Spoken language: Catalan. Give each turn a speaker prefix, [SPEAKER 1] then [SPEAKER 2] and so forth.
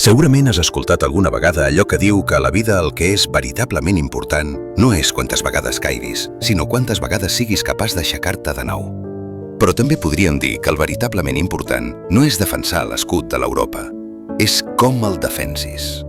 [SPEAKER 1] Segurament has escoltat alguna vegada allò que diu que a la vida el que és veritablement important no és quantes vegades caiguis, sinó quantes vegades siguis capaç d'aixecar-te de nou. Però també podríem dir que el veritablement important no és defensar l'escut de l'Europa, és com el defensis.